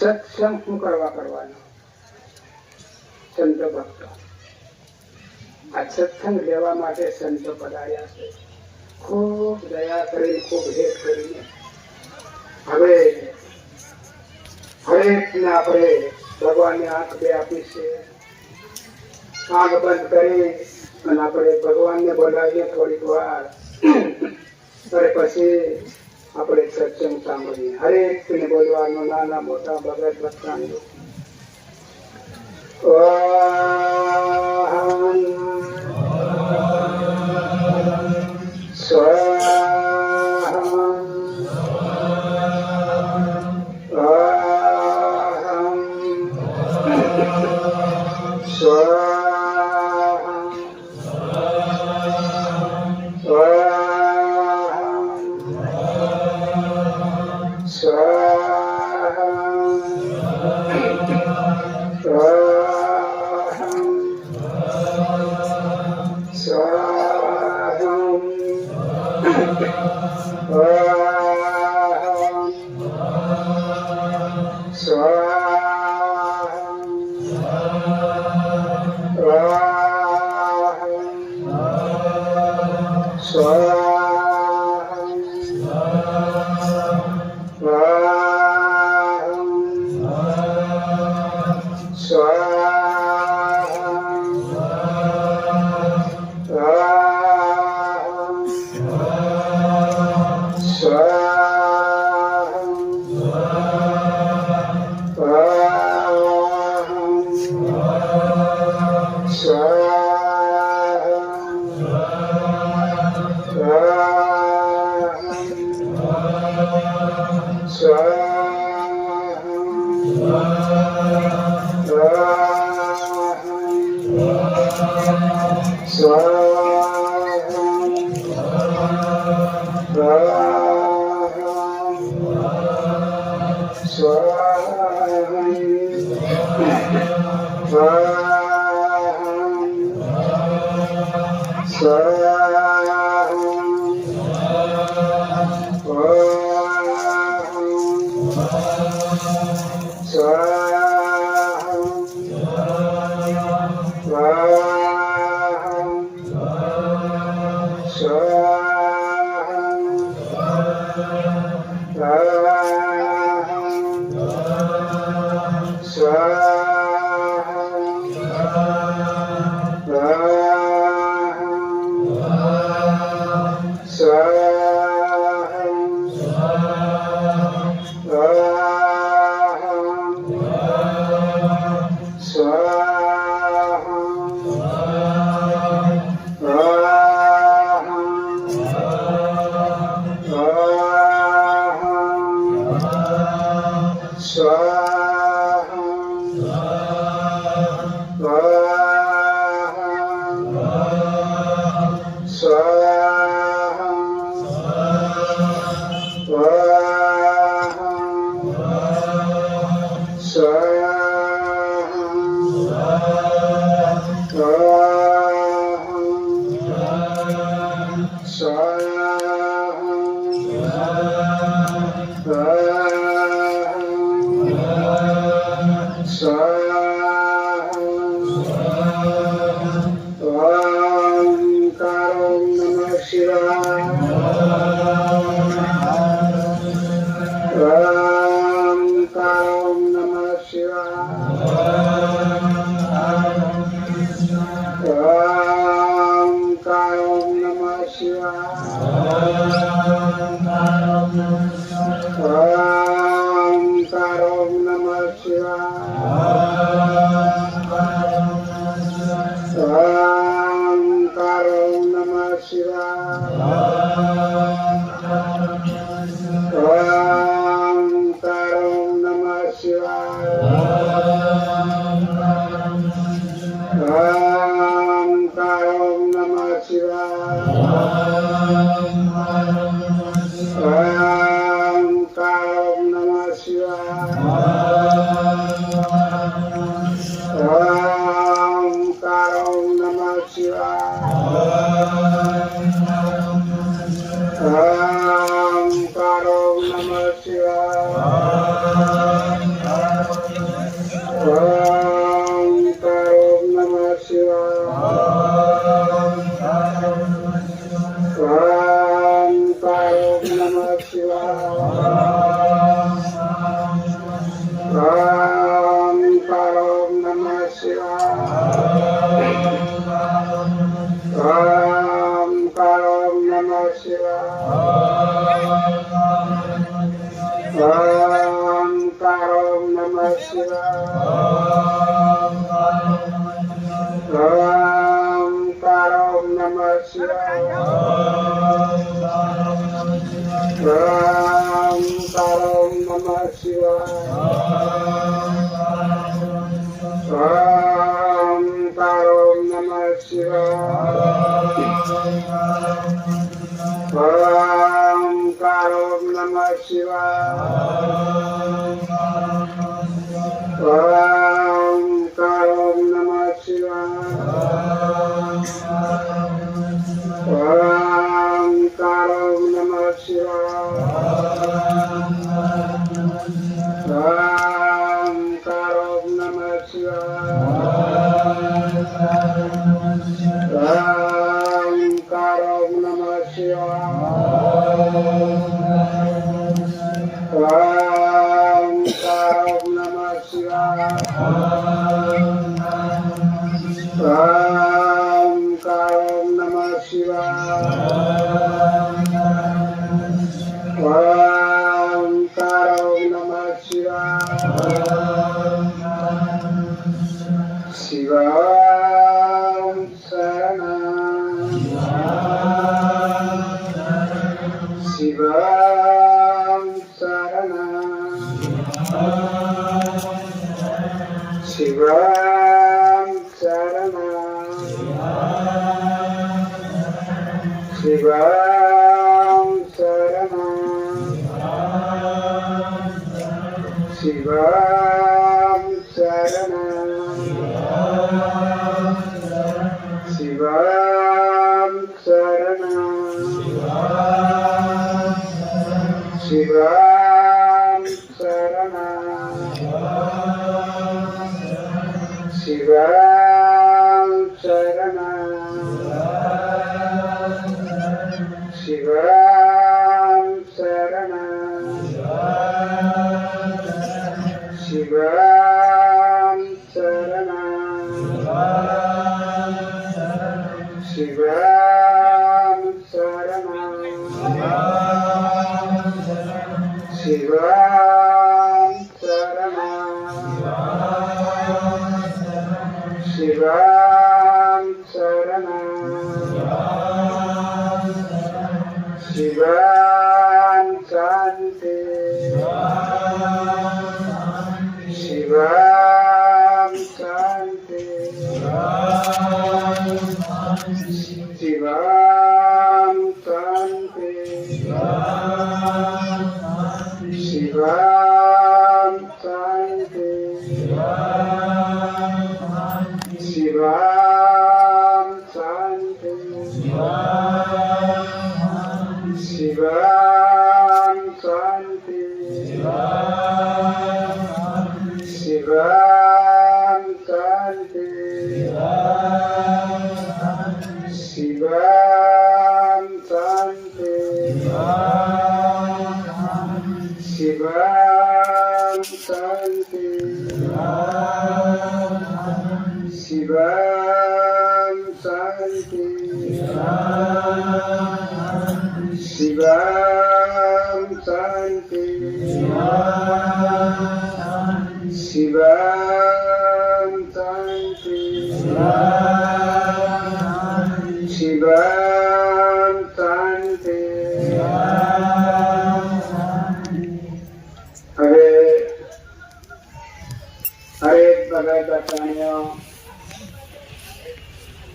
સત્સંગ શું કરવાનો સંતો ભક્તો આ સત્સંગ લેવા માટે સંતો પધાર્યા છે. ખૂબ દયા કરી, ખૂબ હેત કરીને હવે હરેકને આપણે ભગવાનની આંખ બે આપી છે. આંખ બંધ કરી અને આપણે ભગવાનને બોલાવીએ થોડીક વાર, અને પછી આપણે સત્સંગ સાંભળીએ. હરેકને બોલવાનું, નાના મોટા ભગત ભક્તાંડો.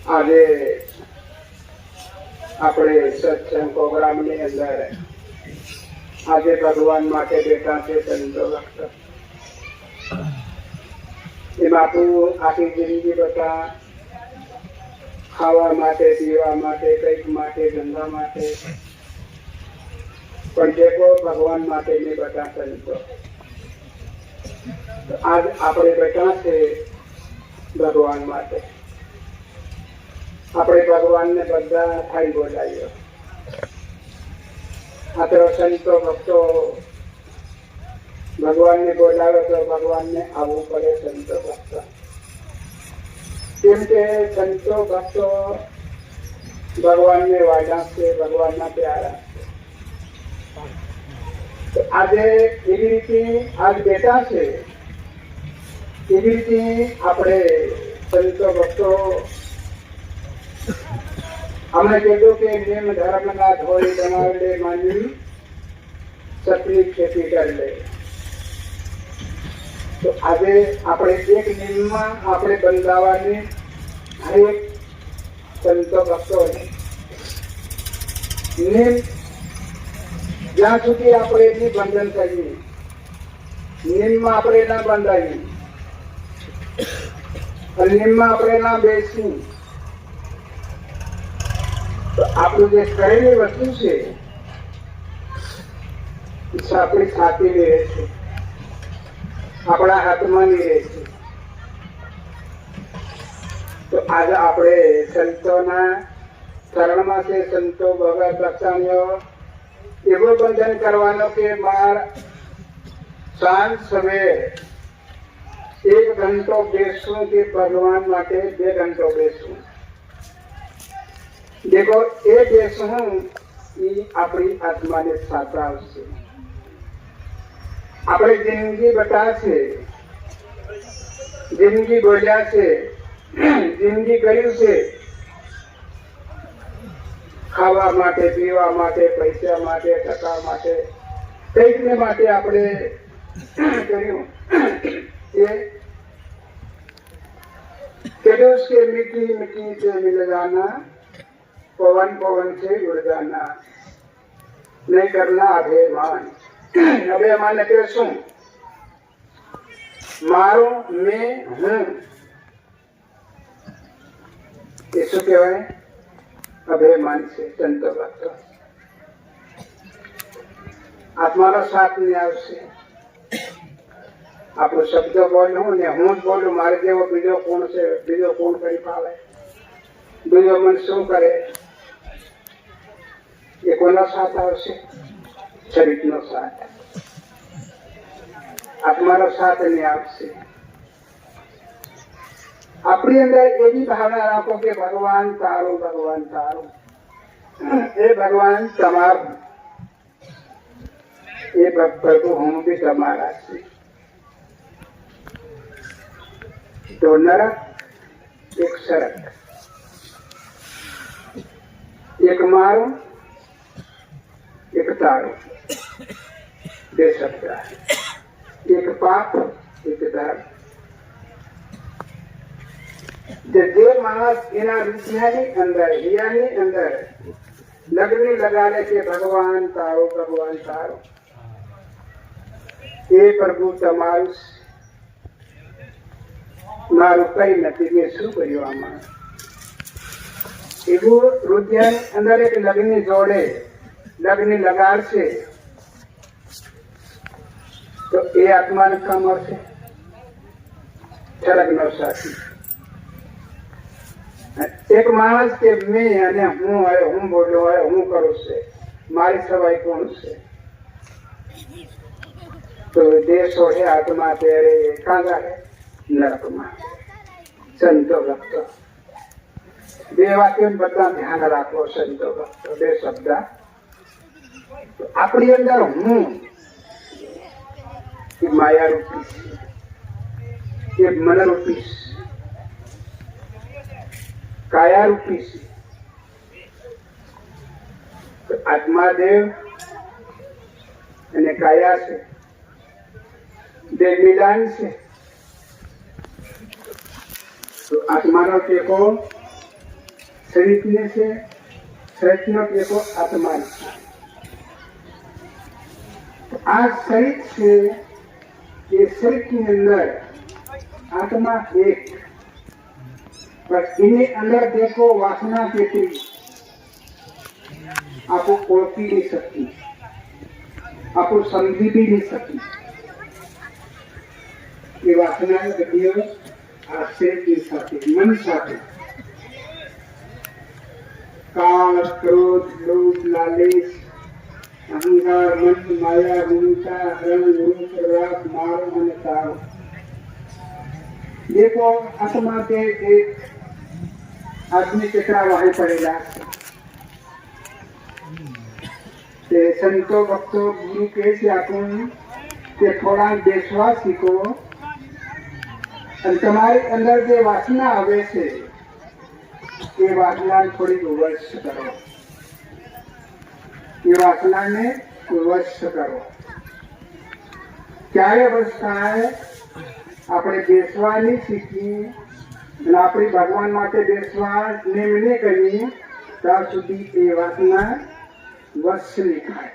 આજે આપણે સત્સંગ પ્રોગ્રામ ની અંદર આજે ભગવાન માટે બેઠા છે સંતો ભક્ત. એ બાપુ આખી જિંદગી બધા ખાવા માટે, પીવા માટે, કંઈક માટે, ધંધા માટે, પણ દેખો ભગવાન માટે ને બધા સંતો. આજ આપણે બેઠા છે ભગવાન માટે. આપણે ભગવાનને બધા ખાઈ બોલાવીએ. આ તો સંતો ભક્તો ભગવાનને બોલાવે તો ભગવાનને આવવું પડે. સંતો ભક્તો કેમ કે સંતો ભક્તો भगवान ने वादा से भगवान ना प्यारा तो आज एवी रीते आज बेटा से एवी रीते આપણે સંતો ભક્તો हमने कहो कि नियम धर्म ना धोई बनावड़े मानी सतरी खेती कर ले तो आज આપણે એક નિયમમાં આપણે બંધાવાની હરેક સંતો ભક્તોને નિયમ જ્યાં સુધી આપણે એની બંધન કરીએ નિયમમાં આપણે ના બંધાઈએ અને નિયમમાં આપણે ના બેસી તો આપણું જે કરેલી વસ્તુ છે આપણી છાતીની રહે છે આપણા હાથમાંની રહે છે તો આજે આપણે સંતોના ચરણમાં છે સંતો ભગત લક્ષણીઓ એવો બંધન કરવાનો કે માર સાંજ સવેર 1 ઘંટો બેસવું કે ભગવાન માટે 2 ઘંટો બેસવું देखो ये बेसવું એ આપણી આત્માને સાચવશે આપણે જિંદગી બતાવશે જિંદગી બોલ્યા છે જિંદગી કર્યું છે ખાવા માટે પીવા માટે પૈસા માટે ટકા માટે કઈકને માટે આપણે કર્યું એ કેડોસ કે मिट्टी मिट्टी से मिल जाना पवन पवन से उड़ जाना नहीं करना अभिमान अभिमान એટલે શું મારો મેં હું એ શું કહેવાય અભિમાન છે સંતો ભક્તો આત્માનો સાથ નહીં આવશે આપણો શબ્દ બોલવું ને હું જ બોલું મારે જેવો બીજો કોણ છે બીજો કોણ કરી પાવે બીજો મન શું કરે ये कोना साथ आवश्य शरीर नो साथ आत्मानो साथ नहीं आवश्य अपनी अंदर एवी भावना रखो कि भगवान तारो ये भगवान तमार ये प्रभु हम भी तमारा से तो नरक एक सरक एक मारो एक तारो दे सकता है एक पाप एक धर्म जे मानस एना रुचियानी अंदर हियानी अंदर लगनी लगाने के भगवान तारो ये प्रभु तमारू मारू कई नथी मैं शू कर्युं आमां एवुं रुचियानी अंदर एक लगनी जोड़े लगनी लगाड़ से तो ये आत्मा ने काम से ठरक नो साथी एक मानस के मैं अने हूँ बोलो है हूँ करूँ से मारी सवाई कौन से तो देश है आत्मा तेरे कांगा है नरक में संतो भक्त बे वाक्य बता ध्यान रखो संतो भक्त बे शब्द अपनी अंदर हूँ ये माया रूपी ये मन रूपी काया रूपी तो आत्मा देव અને કાયા છે દેવ મિલાન છે તો આત્માનો ટેકો શરીરને છે શરીરનો ટેકો આત્માને છે आ शरीर से ये शरीर के अंदर आत्मा एक पर इन्हें अंदर देखो वासना पेटी आपको ओळखी नहीं सकती आपको समझी भी नहीं सकती ये वासना गतियों शरीर के साथ मन साथ काल क्रोध लोभ लालच अहंकार मन माया गुणता रंग रूप राग मार मन ताव देखो आत्मा के एक आदमी केतरा वाही पड़ेला તે સંતો ભક્તો ગુરુ કહે છે આપણને કે થોડા બેસવા શીખો અને તમારી અંદર જે વાસના આવે છે એ વાસના થોડી વશ કરો, એ વાસનાને વશ કરો. ક્યારે વશ થાય? આપણે બેસવાની શીખી અને આપણી ભગવાન માટે બેસવા નિર્ણય કરીએ ત્યાં સુધી એ વાસના વશ નહીં થાય.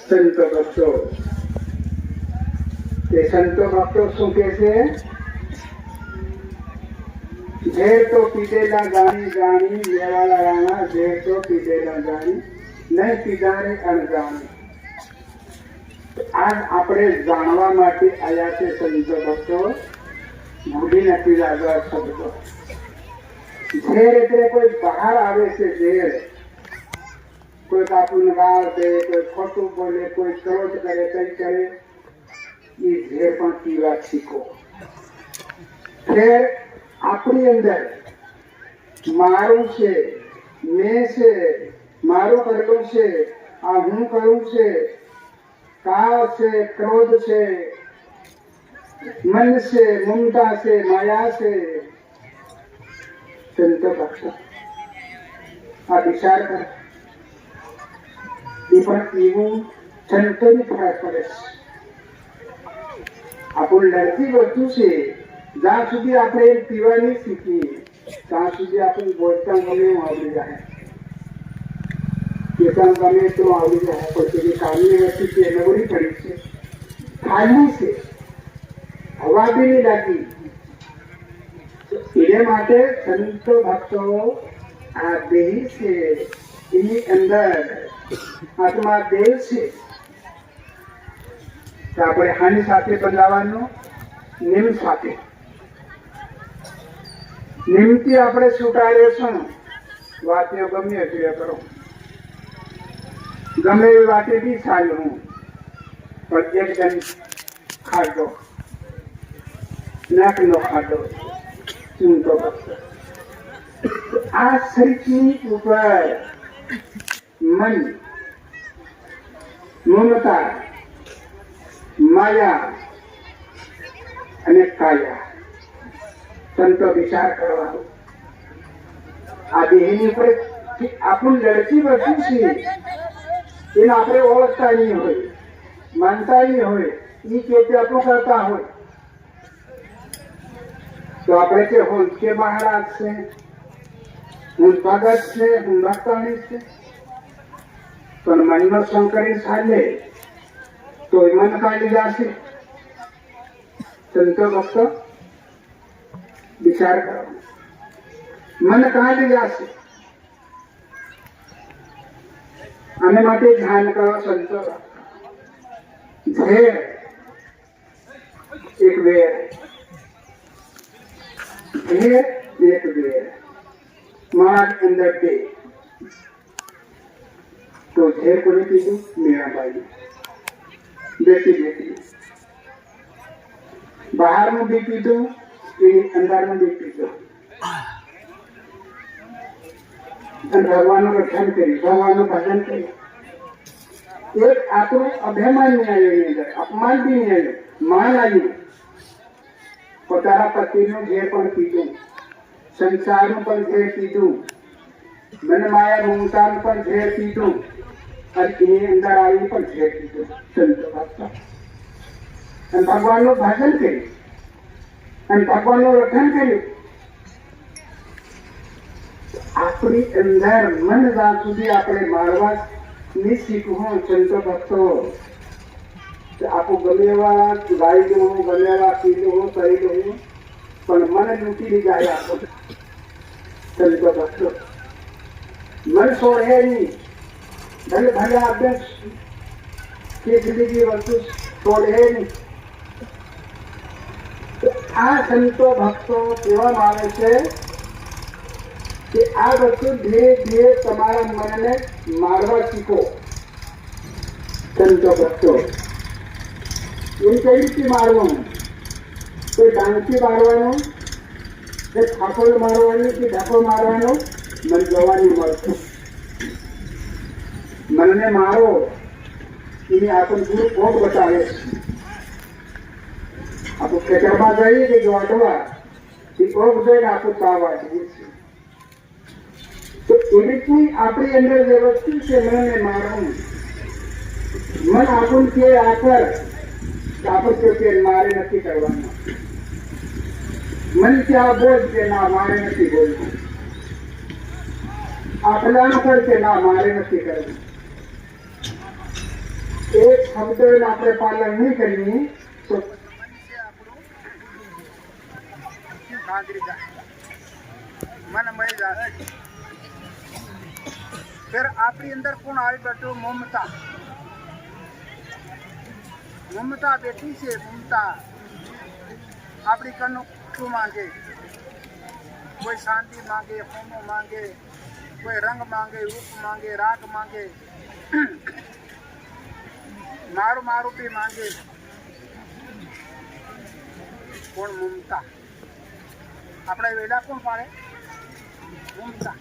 સંતો ભક્તો તે સંતો ભક્તો શું કહે છે? ઝેર તો પીધેલા જાણી જાણી લેવાલા રાણા, ઝેર તો પીધેલા જાણી નહીં પીધા રે અણજાણી. આજ આપણે જાણવા માટે આવ્યા છે સંતો ભક્તો, ભૂલી નથી લાગવા શબ્દો. ઝેર એટલે કોઈ બહાર આવે છે ઝેર, કોઈ આપણને ગાળ દે, કોઈ ખોટું બોલે, કોઈ ક્રોધ કરે, કઈ કરે, એ ઝેર પણ પીવા શીખો. ઝેર આપણી અંદર મારું છે, મેં છે, મારું કરેલું છે, આ હું કરું છે, કાળ છે, ક્રોધ છે, મન છે, મમતા છે, માયા છે. સંતો ભક્તો આ વિચાર કર, એ પણ એવું સંતોની ફરક પડે છે. આપણું લડતી વસ્તુ છે, જ્યાં સુધી આપણે એ પીવાની શીખીએ ત્યાં સુધી આપણને બોલતા ગમે એવું આવડી જાય, કેતા ગમે તો આવડી જાય. પછી એ કામની વસ્તુ છે, નબળી પડી છે, ખાલી છે, હવા બી નહીં લાગી. એને માટે સંતો ભક્તો આ દેહ છે એની અંદર આત્મા દેહ છે, તો આપણે હાની સાથે બંધાવાનું, નિમ સાથે. નિમથી આપણે છૂટા રહેશું. વાતો ગમે એટલી કરો, ગમે એવી વાતે બી ચાલું, પણ એકદમ ખાધો નાક નો ખાધો. સંતો ભક્તો આ શરીરની ઉપર મન, મમતા, માયા અને કાયા, સંતો વિચાર કરવાનો. આ દેહની ઉપર આપણું લડતી વસ્તુ છે, એને આપણે ઓળખતા નહીં હોય, માનતા નહીં હોય, એ કે આપણું કરતા હોય તો આપણે કે હું કે મહારાજ છે, હું ભગત છે, હું ભક્તાણી છે. પણ મનનો શંકરી ચાલે તો મન કાઢી જશે. સંતો ભક્તો વિચાર કરો, મન કાઢી જશે. આને માટે ધ્યાન કરો સંતો. ઝેર એક વેર, ઝેર એક વેર, મારા અંદર બે. તો ઝેર કોને પીધું? મીરાબાઈ. બેટી બેટી બહારનું બી પીધું, એની અંદરનું બી પીધું, અને ભગવાનનું રક્ષણ કર્યું, ભગવાનનું ભજન કર્યું. એક આપણું અભિમાન નહીં આવ્યું, એની અંદર અપમાન બી નહીં આવ્યું, માન આવ્યું. પોતાના પતિનું ઝેર પણ પીધું, સંસારનું પણ ઝેર પીધું, મન માયા મમતાનું પણ ઝેર પીધું, અને એની અંદર આવી પણ ઝેર પીધું. સંતો ભક્તો અને ભગવાનનું ભજન કર્યું અને ભગવાનનું રક્ષણ કર્યું. આપણી અંદર મન જ્યાં સુધી આપણે મારવા નહીં શીખવું સંતો ભક્તો, આપણું ગમે એવા ગાઈ દઉં, ગમે એવા પી દઉં, કરી દઉં, પણ મને લૂંટી નહીં જાય આપણું. સંતો ભક્તો મન છોડે નહીં, ભલે ભલે આપણે કેટલી વસ્તુ છોડે નહીં. આ સંતો ભક્તો કહેવામાં આવે છે કે આ વસ્તુ ધીરે ધીરે તમારા મનને મારવા શીખો. સંતો ભક્તો એમ કઈ રીતે મારવાનું? કોઈ ડાંગથી મારવાનું, કે થાપડ મારવાની, કે ઢાકો મારવાનો? મને જવાની મળતું मनने मारो इन्हें आपन गुरु भोग बतावे आपको खेतरमा जाइए कि जोड़वा कि भोग देगा आपको तावा दीजिए तो इनकी अपनी अंदर व्यवस्थित से मनने मारो मन आपुन के आकर आपस के मारे नक्की करवाना मन क्या बोझ के ना मारे नक्की बोलना अपलान करके ना मारे नक्की करना एक शब्द आपने पालन नहीं करनी तो मन मर जाए फिर आपके अंदर कौन आई बैठो ममता ममता बेटी से ममता अपनी कनु क्यों मांगे कोई शांति मांगे होमो मांगे कोई रंग मांगे रूप मांगे राग मांगे मारू मारू भी मांगे कौन ममता अपने वेला कौन पाड़े ममता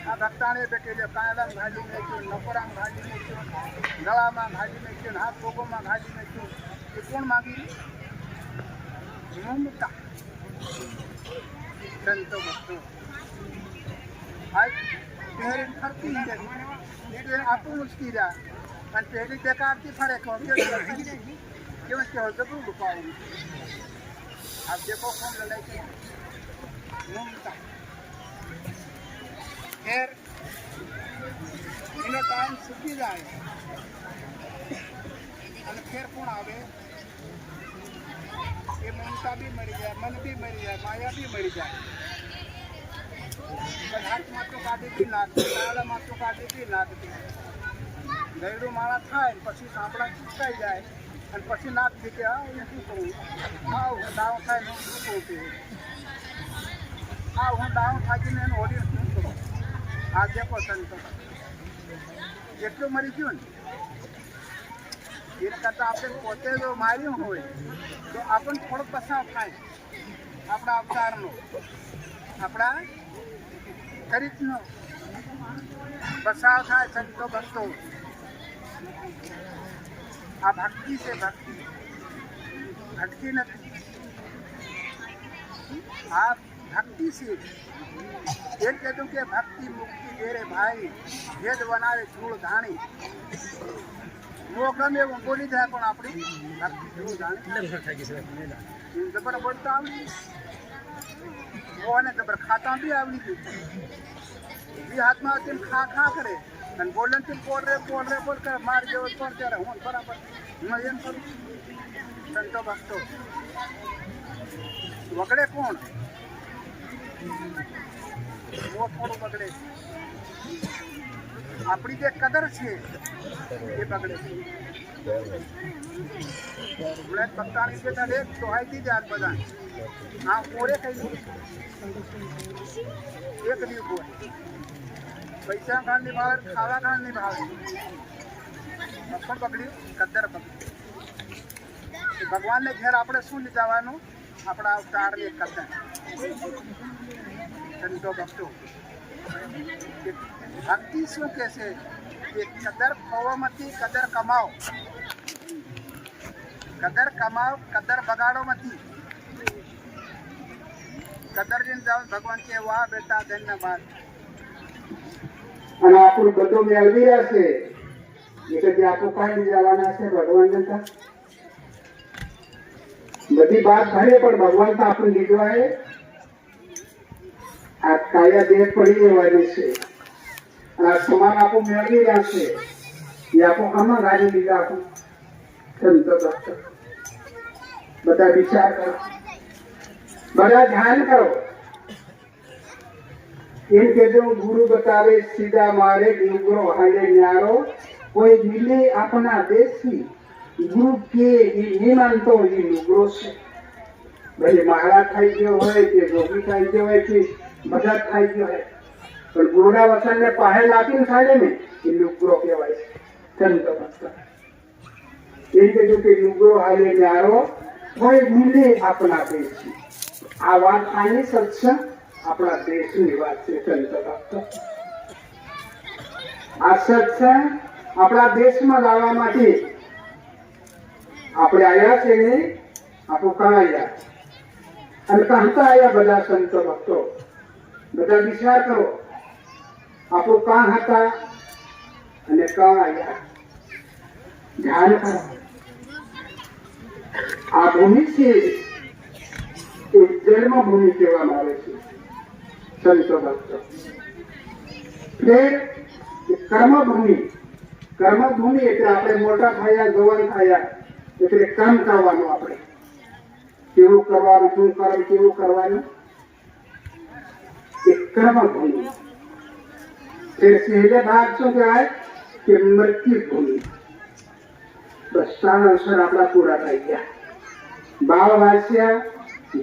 आ भक्ताने बेटे कायला भाजी में क्यों नकोरा भाजी में क्यों गला में भाजी में क्यों हाथ पोगो में भाजी में क्यों ये कौन मांगी ममता संतो भक्तों आज तेरे फरती है ये आपको मुश्किल है और पहली बेकार की फर्क हो क्यों इसके हो जरूर रुकाऊंगी आप देखो कौन लड़ाई की ममता फिर इन्हें टाइम सूखी जाए और फिर कौन आवे ये ममता भी मरी जाए मन भी मरी जाए माया भी मरी जाए पदार्थ मात्र काटी भी नाचती काला मात्र काटी भी नाचती गैडू मारा थाय पछी सापड़ा चिपकाई जाए और पछी नाक दीके आ ये शू करूँ आओ दाव थाय नो शू कहते आओ हम दाव थाकी ने ओडी शू करूँ आज देखो संतो જેટલું મરી ગયું ને એને કરતાં આપણે પોતે જો માર્યું હોય તો આપણને થોડો પસાવ થાય આપણા અવતારનો આપણા ચરિત્રનો પસાવ થાય સંતો ભક્તો આ ભક્તિ છે ભક્તિ ભટકી નથી આ ભક્તિ છે एक कहते कि भक्ति मुक्ति घेरे भाई भेद बनावे धूल धाणी वो गमे वो बोली जाए पण अपनी भक्ति धूल धाणी जबर बोलता आवड़ी वो ने जबर खाता भी आवड़ी भी हाथ में तुम खा खा करे और बोलन तुम बोल कर मार जो पर करे हूं बराबर मैं एम करूं संतो भक्तो वगड़े कौन वो थोड़ो बगड़े अपनी जे कदर छे ये बगड़े बुलेट पत्तानी के तले तोहाई दी जात बदा हां ओरे कई एक दी को पैसा खान नहीं भाव खावा खान नहीं भाव अपन पकड़ी कदर पकड़ी भगवान ने घेर आपणे શું લીધાવાનું આપણા અવતારની કદર संतो भक्तों भक्ति शू कैसे कदर खोवा मती कदर कमाओ कदर बगाड़ो मती कदर दिन जाओ भगवान के वाह बेटा धन्यवाद અને આપણું બધું મેળવી રહેશે એ કદી આપો કાઈ જવાના છે ભગવાન જનતા બધી વાત ભલે પણ ભગવાન તો આપણને દીધો છે આ કાયા દેહ પડી રહેવાની છે આ સમાન આપો મેળવી રહ્યા છે એ આપો આમાં ગાડી લીધા આપો સંતો ભક્તો બધા વિચાર કરો બધા ધ્યાન કરો એમ કહેજો ગુરુ બતાવે સીધા મારે નુગરો હાલે ન્યારો કોઈ મિલે આપણા દેશી ગુરુ કે નિમાનતો એ નુગરો છે ભલે મહારાજ થઈ ગયો હોય કે જોગી થઈ ગયો હોય કે બધા થઈ ગયો હોય પણ ગુરુના વચનને પાહે લાગીને થાય ને એ નુગરો કહેવાય છે સંતો ભક્તો એમ કહેજો કે નુગરો હાલે ન્યારો કોઈ મિલે આપણા દેશી આ વાત આની સત્સંગ આપણા દેશની વાત છે સંતો ભક્તો આ સત્સંગ આપણા દેશમાં લાવવા માટે આપણે આવ્યા છે ને, આપણું કાં આવ્યા અને કહાતા આવ્યા બધા સંતો ભક્તો? બધા વિચાર કરો, આપણું કાં હતા અને કાં આવ્યા? ધ્યાન કરો. આ ભૂમિ છે એ જન્મભૂમિ કહેવામાં આવે છે સંતો ભક્તો. ફેર કર્મભૂમિ. કર્મભૂમિ એટલે આપણે મોટા થયા, જવાન થયા એટલે કામ કરવાનું. આપણે કેવું કરવાનું, શું કરવાનું, કેવું કરવાનું, એ કર્મભૂમિ. ફેર સહેલે ભાગ શું કહેવાય કે મૃત્યુ ભૂમિ. બસ 3 અક્ષર આપણા પૂરા થઈ ગયા. બાળ વાસ્યા,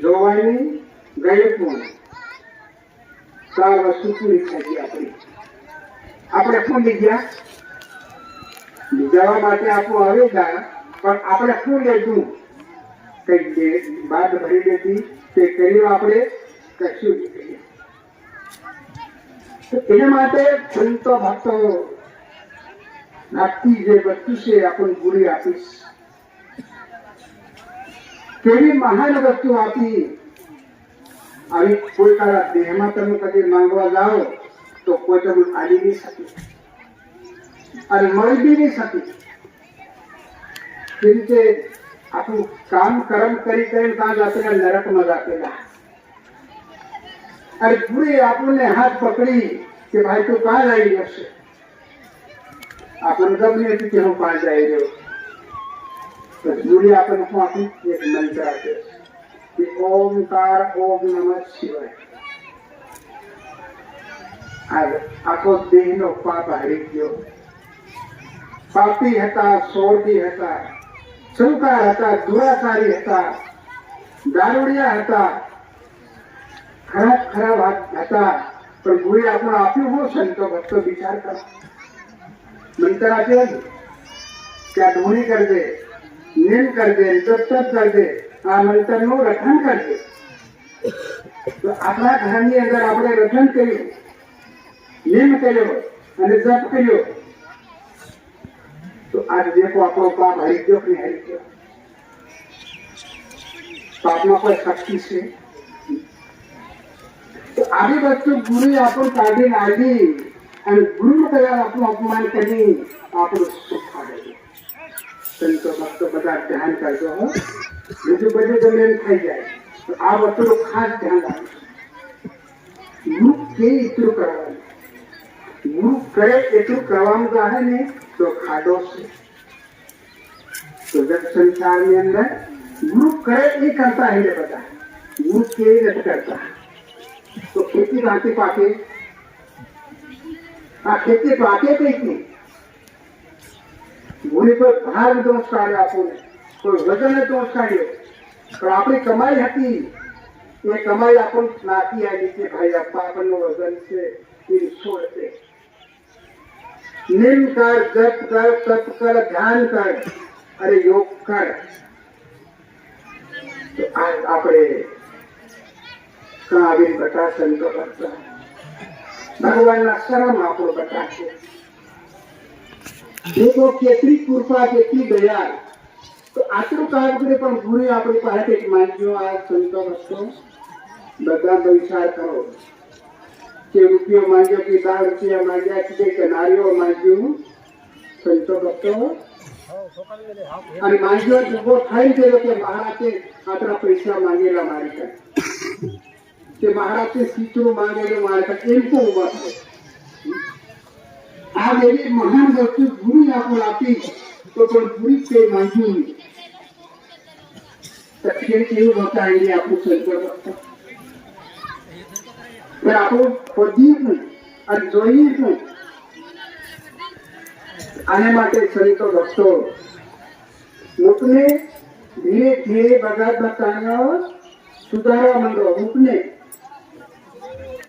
જોવાની, ગયપૂર્ણ. 4 વસ્તુ પૂરી થઈ ગઈ આપણી. આપણે ફૂલી ગયા. જવા માટે આપણું હવે ગયા, પણ આપણે શું લીધું? કઈ બાદ ભરી લીધી તે કર્યું આપણે કશું નહીં કર્યું. એના માટે સંતો ભક્તો ભક્તિ જે વસ્તુ છે આપણને પૂરી આપીશ. કેવી મહાન વસ્તુ આપી. આવી કોઈ તારા દેહમાં તમે કદી માંગવા જાઓ તો કોઈ તમે આલી નહીં શકે અને મળી બી નહીં શકે. એ રીતે આપણું કામ કર્મ કરી કરીને કાં આપેલા નરકમાં આપેલા અને પૂરી આપણને હાથ પકડી કે ભાઈ તું કાં જઈ જશે. આપણને ગમે હતી કે હું કાં જઈ રહ્યો. પૂરી આપણને શું આપી? એક મંત્ર આપે કે ઓમકાર ઓમ નમઃ શિવાય. આખો દેહનો પાપ હારી ગયો. પાપી હતા, સોરગી હતા, શંકા હતા, દુરાચારી હતા, દારૂડિયા હતા, ખરાબ ખરાબ હતા, પણ ગુરુએ આપણને આપ્યું હું સંતો ભક્તો વિચાર કરો. મંત્ર આપ્યો કે આ ધોની કરજે, નીમ કરજે, તપ કરજે, આ મંત્રનું રટણ કરજે. તો આપણા ઘરની અંદર આપણે રટણ કર્યું, નીમ કર્યો અને જપ કર્યો તો આજ દેખો આપણો પાપ હરી ગયો કે હરી ગયો. પાપમાં કોઈ શક્તિ છે? તો આવી વસ્તુ ગુરુએ આપણું કાઢીને આવી અને ગુરુ કયા આપણું અપમાન કરી આપણું સુખ કાઢેલું. સંતો ભક્તો બધા ધ્યાન કરજો હો. બીજું બધું તમને એમ થઈ જાય તો આ વસ્તુનું ખાસ ધ્યાન રાખજો. ગુરુ કે એટલું કરવાનું, ગુરુ કરે એટલું કરવાનું ચાહે ને તો ખાડો છે. તો જગ સંસારની અંદર ગુરુ કરે એ કરતા હે બધા, ગુરુ કે નથી કરતા. તો ખેતી વાંચી પાકે, આ ખેતી પાકે કઈ નહીં. ગુરુ કોઈ ભાર દોષ કાઢ્યો આપણને, કોઈ વજન દોષ કાઢ્યો, પણ આપણી કમાઈ હતી એ કમાઈ આપણને નાખી આવી કે ભાઈ આપવા આપણનું વજન છે એ છોડ દે. નિમ કર, જપ કર, તપ કર, ધ્યાન કર અને યોગ કર. તો આજ આપણે આવીને બધા સંતો કરતા ભગવાનના શરણ આપણો બતાશે. દેખો કેટલી કૃપા, કેટલી દયા. તો આટલું કામ કરે પણ ગુરુ આપણી પાસે કંઈક માંગ્યો. આ સંતો ભક્તો બધા વિચાર કરો કે રૂપિયો માંગ્યો કે 10 રૂપિયા માંગ્યા કે નારીઓ માંગ્યું. સંતો ભક્તો અને માંગ્યો ઉભો થઈને ગયો કે મહારાજે આટલા પૈસા માંગેલા મારી પાસે, કે મહારાજે સીટું માંગેલું મારી પાસે, એમ તો ઉભા થાય. આ એવી મહાન વસ્તુ ગુરુ આપણને આપી તો પણ ગુરુ તે માંગ્યું નહીં. કેવું બતાવી આપણું સંતો ભક્તો. આપણું પદ્યું અને જોઈએ. આને માટે સંતો ભક્તો મુખને ધીરે ધીરે બગાડ બતાવ્યો સુધારવા માંડો. મુખને